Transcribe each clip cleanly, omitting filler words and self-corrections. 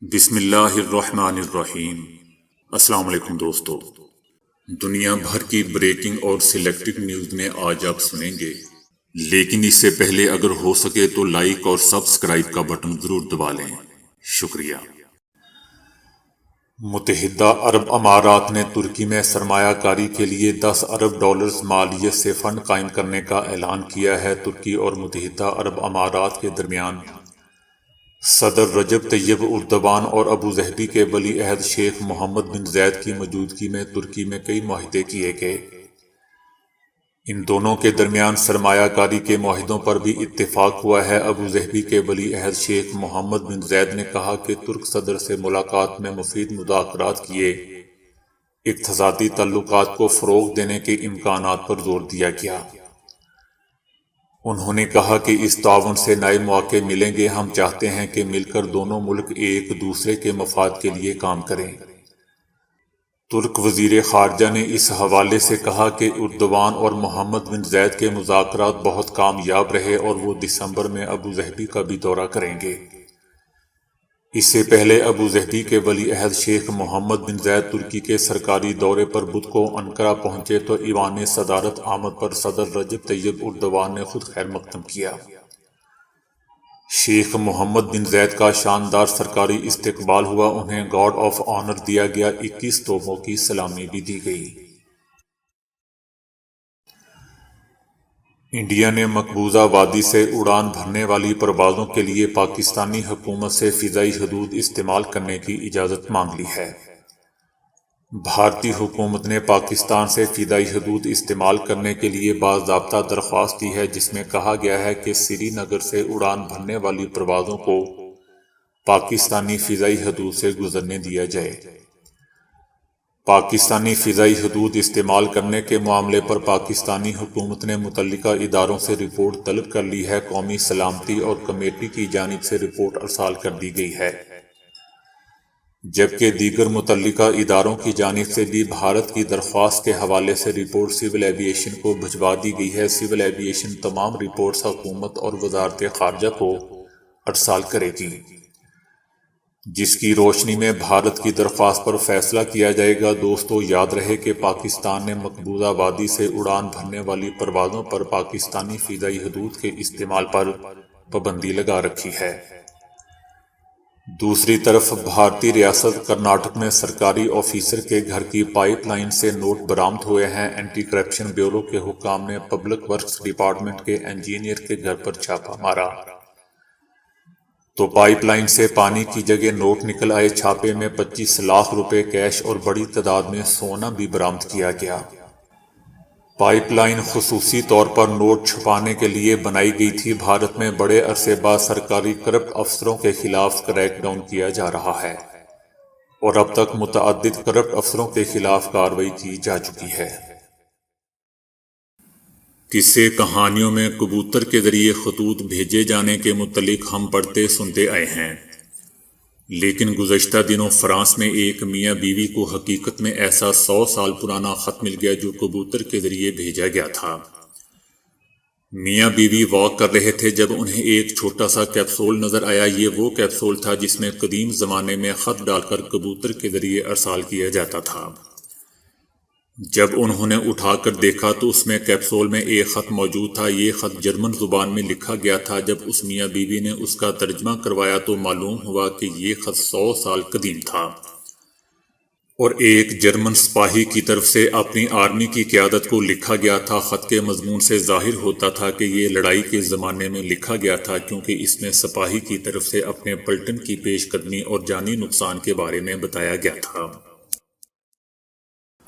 بسم اللہ الرحمن الرحیم۔ السلام علیکم دوستو، دنیا بھر کی بریکنگ اور سلیکٹڈ نیوز میں آج آپ سنیں گے، لیکن اس سے پہلے اگر ہو سکے تو لائک اور سبسکرائب کا بٹن ضرور دبا لیں، شکریہ۔ متحدہ عرب امارات نے ترکی میں سرمایہ کاری کے لیے $10 ارب مالیت سے فنڈ قائم کرنے کا اعلان کیا ہے۔ ترکی اور متحدہ عرب امارات کے درمیان صدر رجب طیب اردوان اور ابوظہبی کے ولی عہد شیخ محمد بن زید کی موجودگی میں ترکی میں کئی معاہدے کیے گئے۔ ان دونوں کے درمیان سرمایہ کاری کے معاہدوں پر بھی اتفاق ہوا ہے۔ ابوظہبی کے ولی عہد شیخ محمد بن زید نے کہا کہ ترک صدر سے ملاقات میں مفید مذاکرات کیے، اقتصادی تعلقات کو فروغ دینے کے امکانات پر زور دیا گیا۔ انہوں نے کہا کہ اس تعاون سے نئے مواقع ملیں گے۔ ہم چاہتے ہیں کہ مل کر دونوں ملک ایک دوسرے کے مفاد کے لیے کام کریں۔ ترک وزیر خارجہ نے اس حوالے سے کہا کہ اردوان اور محمد بن زید کے مذاکرات بہت کامیاب رہے اور وہ دسمبر میں ابوظہبی کا بھی دورہ کریں گے۔ اس سے پہلے ابوظہبی کے ولی عہد شیخ محمد بن زید ترکی کے سرکاری دورے پر بدھ کو انقرہ پہنچے تو ایوان صدارت آمد پر صدر رجب طیب اردوان نے خود خیر مقدم کیا۔ شیخ محمد بن زید کا شاندار سرکاری استقبال ہوا، انہیں گارڈ آف آنر دیا گیا، 21 توپوں کی سلامی بھی دی گئی۔ انڈیا نے مقبوضہ وادی سے اڑان بھرنے والی پروازوں کے لیے پاکستانی حکومت سے فضائی حدود استعمال کرنے کی اجازت مانگ لی ہے۔ بھارتی حکومت نے پاکستان سے فضائی حدود استعمال کرنے کے لیے باضابطہ درخواست دی ہے، جس میں کہا گیا ہے کہ سری نگر سے اڑان بھرنے والی پروازوں کو پاکستانی فضائی حدود سے گزرنے دیا جائے۔ پاکستانی فضائی حدود استعمال کرنے کے معاملے پر پاکستانی حکومت نے متعلقہ اداروں سے رپورٹ طلب کر لی ہے۔ قومی سلامتی اور کمیٹی کی جانب سے رپورٹ ارسال کر دی گئی ہے، جبکہ دیگر متعلقہ اداروں کی جانب سے بھی بھارت کی درخواست کے حوالے سے رپورٹ سول ایویشن کو بھجوا دی گئی ہے۔ سول ایویشن تمام رپورٹس حکومت اور وزارت خارجہ کو ارسال کرے گی، جس کی روشنی میں بھارت کی درخواست پر فیصلہ کیا جائے گا۔ دوستو، یاد رہے کہ پاکستان نے مقبوضہ وادی سے اڑان بھرنے والی پروازوں پر پاکستانی فضائی حدود کے استعمال پر پابندی لگا رکھی ہے۔ دوسری طرف بھارتی ریاست کرناٹک میں سرکاری آفیسر کے گھر کی پائپ لائن سے نوٹ برآمد ہوئے ہیں۔ اینٹی کرپشن بیورو کے حکام نے پبلک ورکس ڈپارٹمنٹ کے انجینئر کے گھر پر چھاپہ مارا تو پائپ لائن سے پانی کی جگہ نوٹ نکل آئے۔ چھاپے میں 25 لاکھ روپے کیش اور بڑی تعداد میں سونا بھی برآمد کیا گیا۔ پائپ لائن خصوصی طور پر نوٹ چھپانے کے لیے بنائی گئی تھی۔ بھارت میں بڑے عرصے بعد سرکاری کرپٹ افسروں کے خلاف کریک ڈاؤن کیا جا رہا ہے اور اب تک متعدد کرپٹ افسروں کے خلاف کارروائی کی جا چکی ہے۔ قصے کہانیوں میں کبوتر کے ذریعے خطوط بھیجے جانے کے متعلق ہم پڑھتے سنتے آئے ہیں، لیکن گزشتہ دنوں فرانس میں ایک میاں بیوی کو حقیقت میں ایسا 100 سال پرانا خط مل گیا جو کبوتر کے ذریعے بھیجا گیا تھا۔ میاں بیوی واک کر رہے تھے جب انہیں ایک چھوٹا سا کیپسول نظر آیا۔ یہ وہ کیپسول تھا جس میں قدیم زمانے میں خط ڈال کر کبوتر کے ذریعے ارسال کیا جاتا تھا۔ جب انہوں نے اٹھا کر دیکھا تو اس میں کیپسول میں ایک خط موجود تھا۔ یہ خط جرمن زبان میں لکھا گیا تھا۔ جب اس میاں بیوی نے اس کا ترجمہ کروایا تو معلوم ہوا کہ یہ خط 100 سال قدیم تھا اور ایک جرمن سپاہی کی طرف سے اپنی آرمی کی قیادت کو لکھا گیا تھا۔ خط کے مضمون سے ظاہر ہوتا تھا کہ یہ لڑائی کے زمانے میں لکھا گیا تھا، کیونکہ اس میں سپاہی کی طرف سے اپنے پلٹن کی پیش قدمی اور جانی نقصان کے بارے میں بتایا گیا تھا۔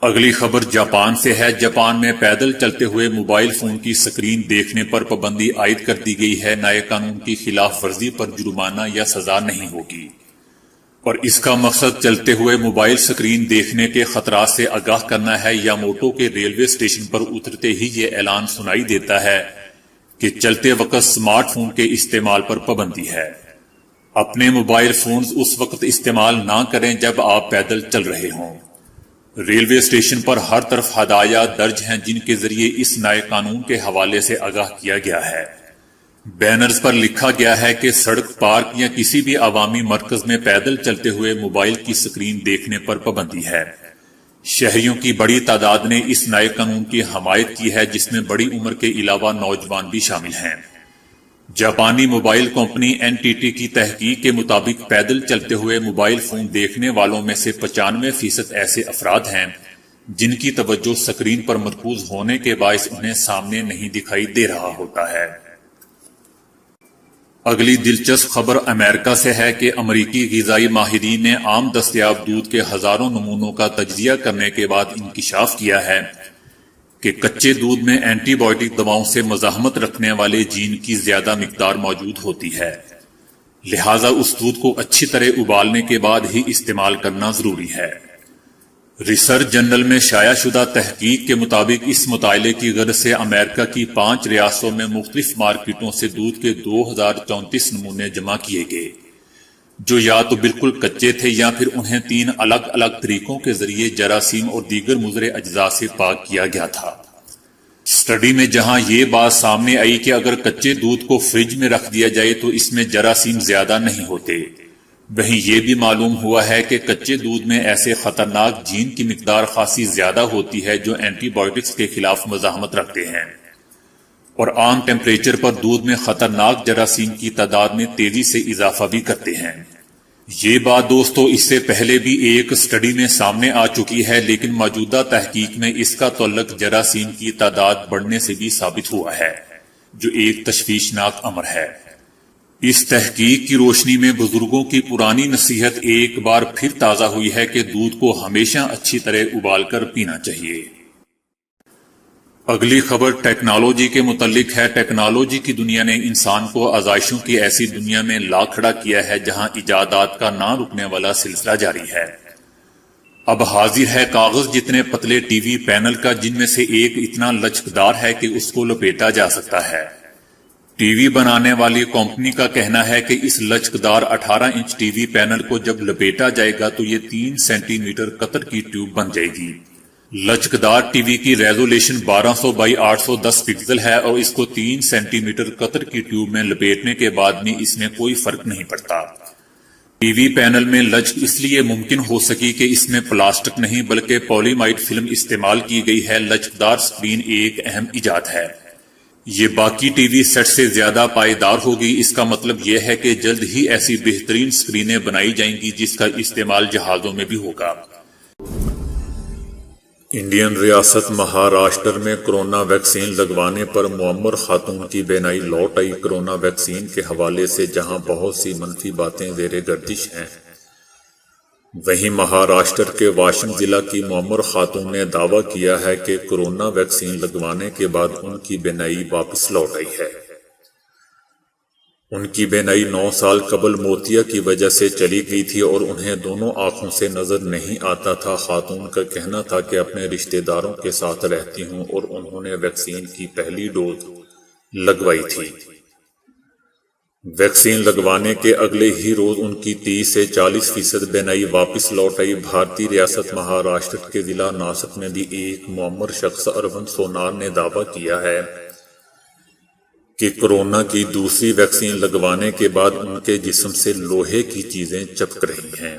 اگلی خبر جاپان سے ہے۔ جاپان میں پیدل چلتے ہوئے موبائل فون کی سکرین دیکھنے پر پابندی عائد کر دی گئی ہے۔ نئے قانون کی خلاف ورزی پر جرمانہ یا سزا نہیں ہوگی اور اس کا مقصد چلتے ہوئے موبائل سکرین دیکھنے کے خطرات سے آگاہ کرنا ہے۔ یاموٹو کے ریلوے اسٹیشن پر اترتے ہی یہ اعلان سنائی دیتا ہے کہ چلتے وقت سمارٹ فون کے استعمال پر پابندی ہے۔ اپنے موبائل فونز اس وقت استعمال نہ کریں جب آپ پیدل چل رہے ہوں۔ ریلوے اسٹیشن پر ہر طرف ہدایات درج ہیں جن کے ذریعے اس نئے قانون کے حوالے سے آگاہ کیا گیا ہے۔ بینرز پر لکھا گیا ہے کہ سڑک، پارک یا کسی بھی عوامی مرکز میں پیدل چلتے ہوئے موبائل کی سکرین دیکھنے پر پابندی ہے۔ شہریوں کی بڑی تعداد نے اس نئے قانون کی حمایت کی ہے، جس میں بڑی عمر کے علاوہ نوجوان بھی شامل ہیں۔ جاپانی موبائل کمپنی NTT کی تحقیق کے مطابق پیدل چلتے ہوئے موبائل فون دیکھنے والوں میں سے 95% ایسے افراد ہیں جن کی توجہ سکرین پر مرکوز ہونے کے باعث انہیں سامنے نہیں دکھائی دے رہا ہوتا ہے۔ اگلی دلچسپ خبر امریکہ سے ہے کہ امریکی غذائی ماہرین نے عام دستیاب دودھ کے ہزاروں نمونوں کا تجزیہ کرنے کے بعد انکشاف کیا ہے کہ کچے دودھ میں اینٹی بائیوٹک دواؤں سے مزاحمت رکھنے والے جین کی زیادہ مقدار موجود ہوتی ہے، لہذا اس دودھ کو اچھی طرح ابالنے کے بعد ہی استعمال کرنا ضروری ہے۔ ریسرچ جرنل میں شائع شدہ تحقیق کے مطابق اس مطالعے کی غرض سے امریکہ کی 5 ریاستوں میں مختلف مارکیٹوں سے دودھ کے 2034 نمونے جمع کیے گئے، جو یا تو بالکل کچے تھے یا پھر انہیں 3 الگ الگ طریقوں کے ذریعے جراثیم اور دیگر مضر اجزاء سے پاک کیا گیا تھا۔ اسٹڈی میں جہاں یہ بات سامنے آئی کہ اگر کچے دودھ کو فریج میں رکھ دیا جائے تو اس میں جراثیم زیادہ نہیں ہوتے، وہیں یہ بھی معلوم ہوا ہے کہ کچے دودھ میں ایسے خطرناک جین کی مقدار خاصی زیادہ ہوتی ہے جو اینٹی بائیوٹکس کے خلاف مزاحمت رکھتے ہیں اور عام ٹیمپریچر پر دودھ میں خطرناک جراثیم کی تعداد میں تیزی سے اضافہ بھی کرتے ہیں۔ یہ بات دوستو اس سے پہلے بھی ایک اسٹڈی میں سامنے آ چکی ہے، لیکن موجودہ تحقیق میں اس کا تعلق جراثیم کی تعداد بڑھنے سے بھی ثابت ہوا ہے، جو ایک تشویشناک امر ہے۔ اس تحقیق کی روشنی میں بزرگوں کی پرانی نصیحت ایک بار پھر تازہ ہوئی ہے کہ دودھ کو ہمیشہ اچھی طرح ابال کر پینا چاہیے۔ اگلی خبر ٹیکنالوجی کے متعلق ہے۔ ٹیکنالوجی کی دنیا نے انسان کو آزائشوں کی ایسی دنیا میں لا کھڑا کیا ہے جہاں ایجادات کا نہ رکنے والا سلسلہ جاری ہے۔ اب حاضر ہے کاغذ جتنے پتلے ٹی وی پینل کا، جن میں سے ایک اتنا لچکدار ہے کہ اس کو لپیٹا جا سکتا ہے۔ ٹی وی بنانے والی کمپنی کا کہنا ہے کہ اس لچکدار 18 انچ ٹی وی پینل کو جب لپیٹا جائے گا تو یہ 3 سینٹی میٹر قطر کی ٹیوب بن جائے گی۔ لچکدار ٹی وی کی ریزولیشن 1200 بائی 810 پکسل ہے اور اس کو 3 سینٹی میٹر قطر کی ٹیوب میں لپیٹنے کے بعد بھی اس میں کوئی فرق نہیں پڑتا۔ ٹی وی پینل میں لچک اس لیے ممکن ہو سکی کہ اس میں پلاسٹک نہیں بلکہ پولیمائڈ فلم استعمال کی گئی ہے۔ لچکدار سکرین ایک اہم ایجاد ہے، یہ باقی ٹی وی سیٹ سے زیادہ پائیدار ہوگی۔ اس کا مطلب یہ ہے کہ جلد ہی ایسی بہترین سکرینیں بنائی جائیں گی جس کا استعمال جہازوں میں بھی ہوگا۔ انڈین ریاست مہاراشٹر میں کرونا ویکسین لگوانے پر معمر خاتون کی بینائی لوٹ آئی۔ کرونا ویکسین کے حوالے سے جہاں بہت سی منفی باتیں زیر گردش ہیں، وہیں مہاراشٹر کے واشم ضلع کی معمر خاتون نے دعویٰ کیا ہے کہ کرونا ویکسین لگوانے کے بعد ان کی بینائی واپس لوٹ آئی ہے۔ ان کی بینائی 9 سال قبل موتیا کی وجہ سے چلی گئی تھی اور انہیں دونوں آنکھوں سے نظر نہیں آتا تھا۔ خاتون کا کہنا تھا کہ اپنے رشتہ داروں کے ساتھ رہتی ہوں اور انہوں نے ویکسین کی پہلی ڈوز لگوائی تھی۔ ویکسین لگوانے کے اگلے ہی روز ان کی 30 سے 40% بینائی واپس لوٹ آئی۔ بھارتی ریاست مہاراشٹر کے ضلع ناسک میں بھی ایک معمر شخص اروند سونار نے دعویٰ کیا ہے کہ کورونا کی دوسری ویکسین لگوانے کے بعد ان کے جسم سے لوہے کی چیزیں چپک رہی ہیں،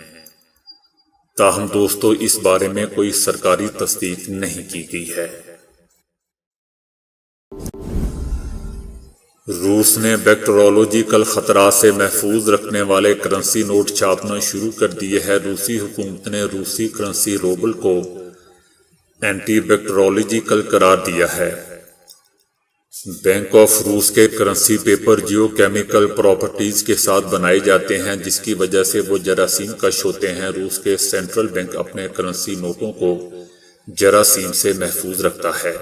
تاہم دوستو اس بارے میں کوئی سرکاری تصدیق نہیں کی گئی ہے۔ روس نے بیکٹیریولوجیکل خطرات سے محفوظ رکھنے والے کرنسی نوٹ چھاپنا شروع کر دیے ہیں۔ روسی حکومت نے روسی کرنسی روبل کو اینٹی بیکٹیریولوجیکل قرار دیا ہے۔ بینک آف روس کے currency paper geo chemical properties کے ساتھ بنائے جاتے ہیں، جس کی وجہ سے وہ جراثیم کش ہوتے ہیں۔ روس کے سینٹرل بینک اپنے کرنسی نوٹوں کو جراثیم سے محفوظ رکھتا ہے۔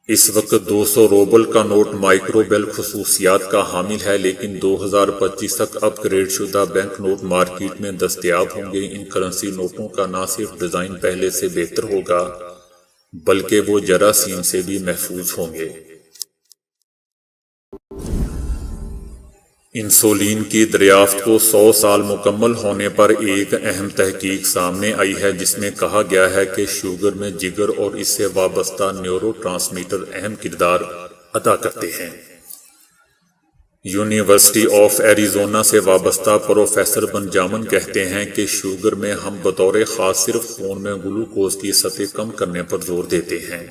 اس وقت 200 روبل کا نوٹ مائکروبیل خصوصیات کا حامل ہے، لیکن 2025 تک اپ گریڈ شدہ بینک نوٹ مارکیٹ میں دستیاب ہوں گے۔ ان کرنسی نوٹوں کا نہ صرف ڈیزائن پہلے سے بہتر ہوگا بلکہ وہ جراثیم سے بھی محفوظ ہوں گے۔ انسولین کی دریافت کو 100 سال مکمل ہونے پر ایک اہم تحقیق سامنے آئی ہے، جس میں کہا گیا ہے کہ شوگر میں جگر اور اس سے وابستہ نیورو ٹرانسمیٹر اہم کردار ادا کرتے ہیں۔ یونیورسٹی آف ایریزونا سے وابستہ پروفیسر بنجامن کہتے ہیں کہ شوگر میں ہم بطور خاص صرف خون میں گلوکوز کی سطح کم کرنے پر زور دیتے ہیں۔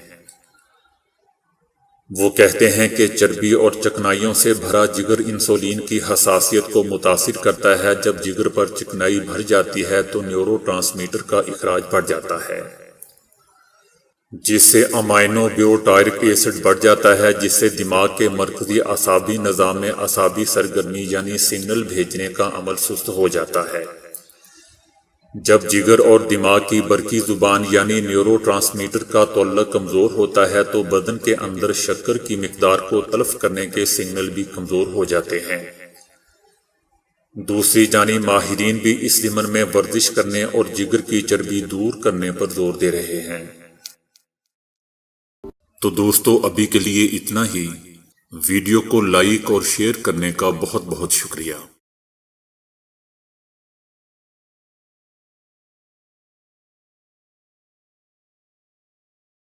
وہ کہتے ہیں کہ چربی اور چکنائیوں سے بھرا جگر انسولین کی حساسیت کو متاثر کرتا ہے۔ جب جگر پر چکنائی بھر جاتی ہے تو نیورو ٹرانسمیٹر کا اخراج بڑھ جاتا ہے، جس سے امائنو بیوٹائرک ایسڈ بڑھ جاتا ہے، جس سے دماغ کے مرکزی اعصابی نظام میں اعصابی سرگرمی یعنی سگنل بھیجنے کا عمل سست ہو جاتا ہے۔ جب جگر اور دماغ کی برقی زبان یعنی نیورو ٹرانسمیٹر کا تعلق کمزور ہوتا ہے تو بدن کے اندر شکر کی مقدار کو تلف کرنے کے سگنل بھی کمزور ہو جاتے ہیں۔ دوسری جانب ماہرین بھی اس ضمن میں ورزش کرنے اور جگر کی چربی دور کرنے پر زور دے رہے ہیں۔ تو دوستو ابھی کے لیے اتنا ہی۔ ویڈیو کو لائک اور شیئر کرنے کا بہت بہت شکریہ۔